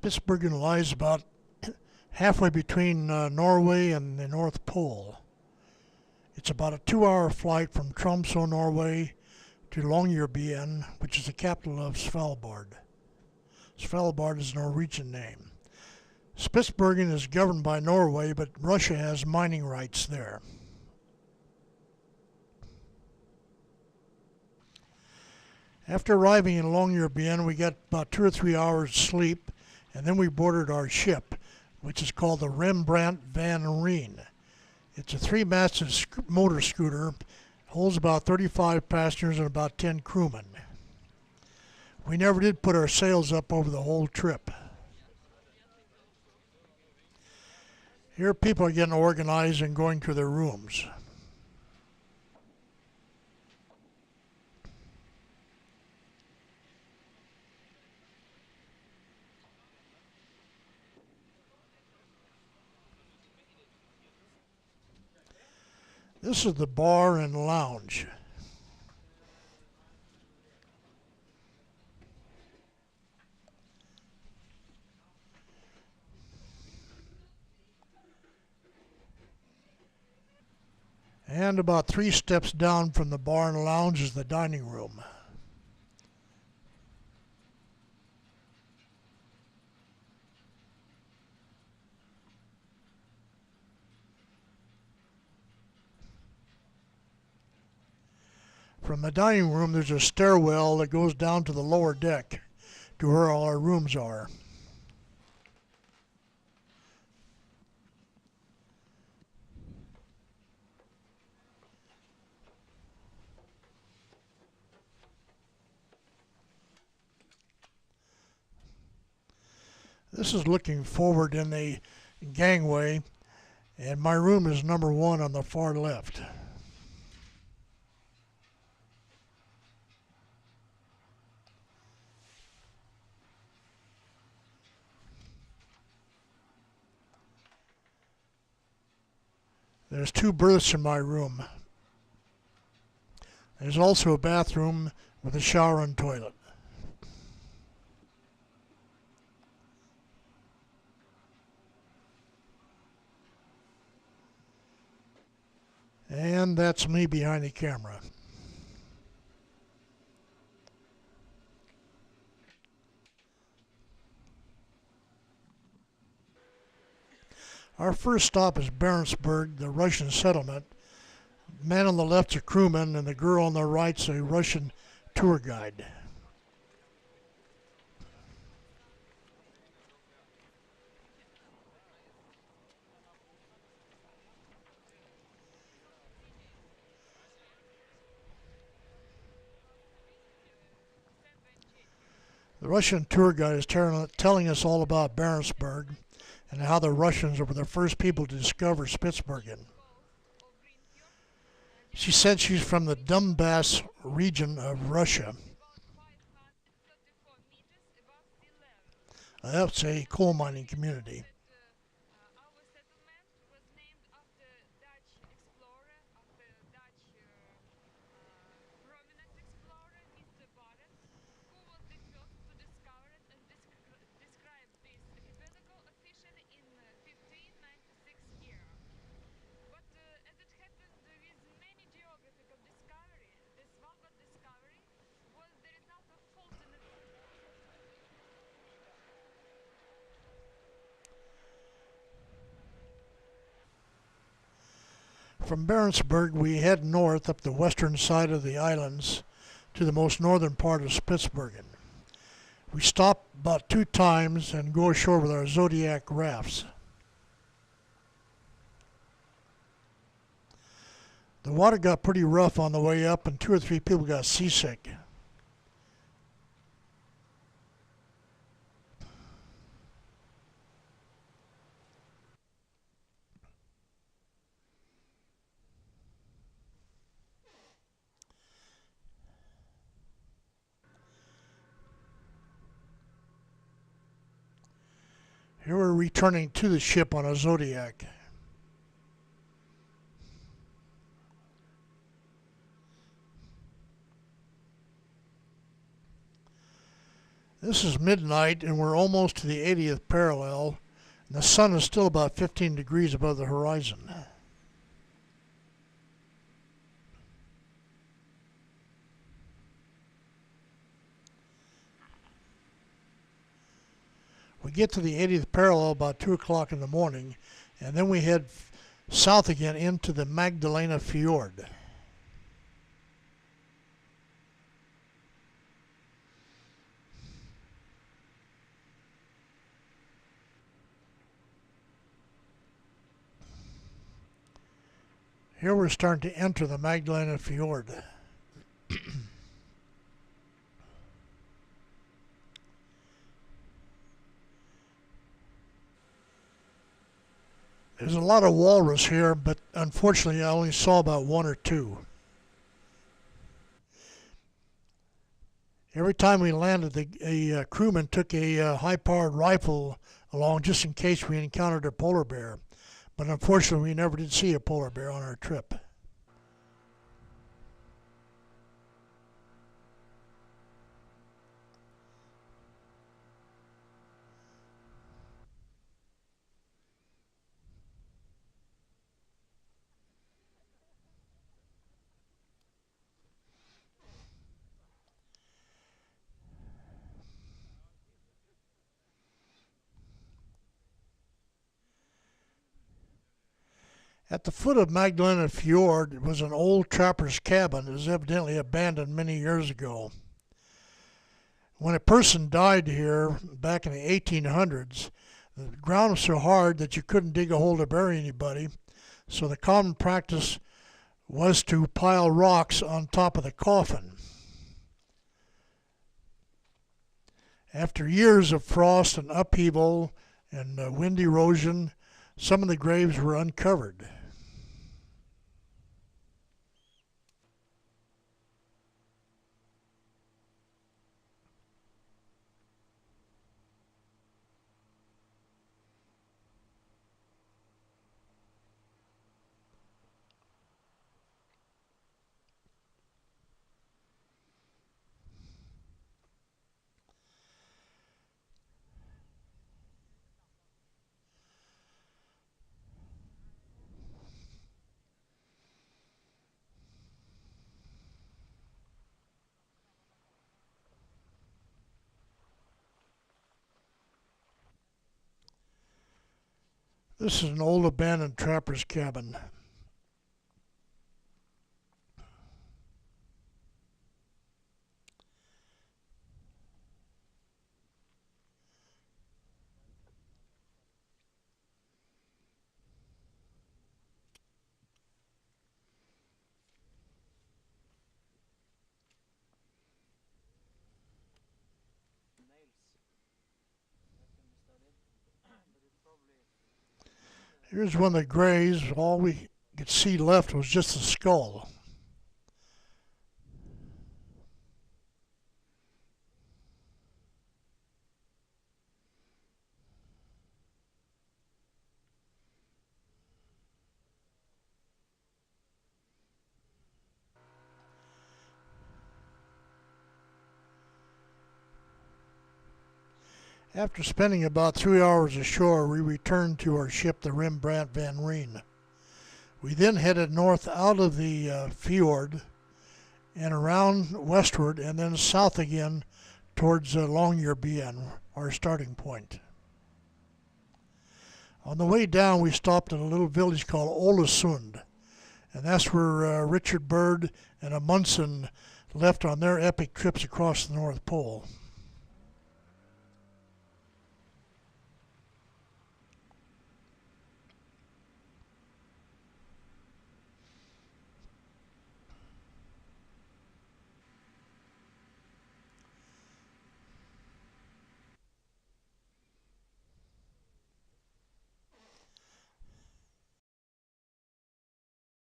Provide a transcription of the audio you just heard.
Spitsbergen lies about halfway between Norway and the North Pole. It's about a 2-hour flight from Tromsø, Norway to Longyearbyen, which is the capital of Svalbard. Svalbard is a Norwegian name. Spitsbergen is governed by Norway, but Russia has mining rights there. After arriving in Longyearbyen, we got about 2 or 3 hours sleep, and then we boarded our ship, which is called the Rembrandt van Rijn. It's a 3-masted motor scooter, holds about 35 passengers and about 10 crewmen. We never did put our sails up over the whole trip. Here people are getting organized and going to their rooms. This is the bar and lounge. And about 3 steps down from the bar and lounge is the dining room. From the dining room, there's a stairwell that goes down to the lower deck to where all our rooms are. This is looking forward in the gangway, and my room is number 1 on the far left. There's 2 berths in my room. There's also a bathroom with a shower and toilet. And that's me behind the camera. Our first stop is Barentsburg, the Russian settlement. The man on the left's a crewman, and the girl on the right's a Russian tour guide. The Russian tour guide is telling us all about Barentsburg and how the Russians were the first people to discover Spitsbergen. She said she's from the Donbass region of Russia. That's a coal mining community. From Barentsburg, we head north up the western side of the islands to the most northern part of Spitsbergen. We stop about 2 times and go ashore with our Zodiac rafts. The water got pretty rough on the way up, and 2 or 3 people got seasick. Here we're returning to the ship on a Zodiac. This is midnight and we're almost to the 80th parallel, and the sun is still about 15 degrees above the horizon. We get to the 80th parallel about 2 o'clock in the morning, and then we head south again into the Magdalena Fjord. Here we're starting to enter the Magdalena Fjord. There's a lot of walrus here, but unfortunately I only saw about one or two. Every time we landed, a crewman took a high-powered rifle along just in case we encountered a polar bear. But unfortunately, we never did see a polar bear on our trip. At the foot of Magdalena Fjord was an old trapper's cabin that was evidently abandoned many years ago. When a person died here back in the 1800s, the ground was so hard that you couldn't dig a hole to bury anybody, so the common practice was to pile rocks on top of the coffin. After years of frost and upheaval and wind erosion, some of the graves were uncovered. This is an old abandoned trapper's cabin. Here's one of the graves. All we could see left was just the skull. After spending about 3 hours ashore, we returned to our ship, the Rembrandt van Rijn. We then headed north out of the fjord and around westward and then south again towards Longyearbyen, our starting point. On the way down, we stopped at a little village called Ålesund, and that's where Richard Byrd and Amundsen left on their epic trips across the North Pole.